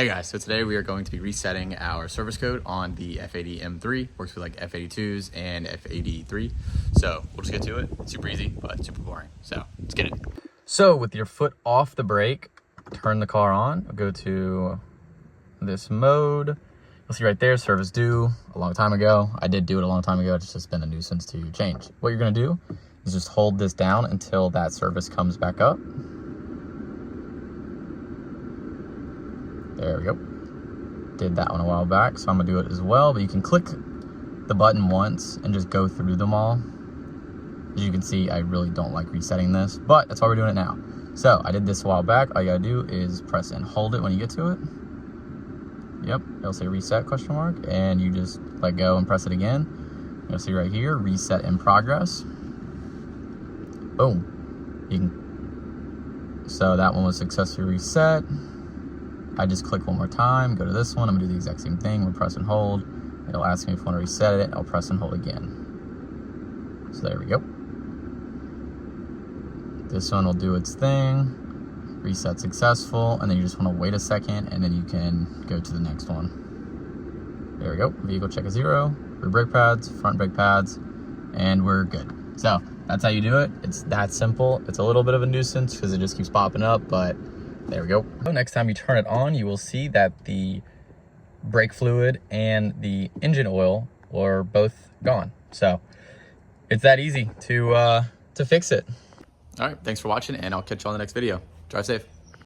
Hey guys, so today we are going to be resetting our service code on the F80 M3. Works with like F82s and F83. So we'll just get to it. It's super easy, but super boring. So let's get it. So with your foot off the brake, turn the car on, go to this mode. You'll see right there, service due a long time ago. I did do it a long time ago. It's just been a nuisance to change. What you're gonna do is just hold this down until that service comes back up. There we go. Did that one a while back, so I'm gonna do it as well, but you can click the button once and just go through them all. As you can see, I really don't like resetting this, but that's why we're doing it now. So I did this a while back. All you gotta do is press and hold it when you get to it. Yep, it'll say reset question mark, and you just let go and press it again. You'll see right here, reset in progress. Boom. You can, so that one was successfully reset. I just click one more time, go to this one. I'm gonna do the exact same thing. We'll press and hold. It'll ask me if I want to reset it. I'll press and hold again. So there we go. This one will do its thing. Reset successful, and then you just want to wait a second, and then you can go to the next one. There we go. Vehicle check is 0. Rear brake pads, front brake pads, and we're good. So that's how you do it. It's that simple. It's a little bit of a nuisance because it just keeps popping up, but there we go. Next time you turn it on, you will see that the brake fluid and the engine oil are both gone. So it's that easy to fix it. All right, thanks for watching, and I'll catch you on the next video. Drive safe.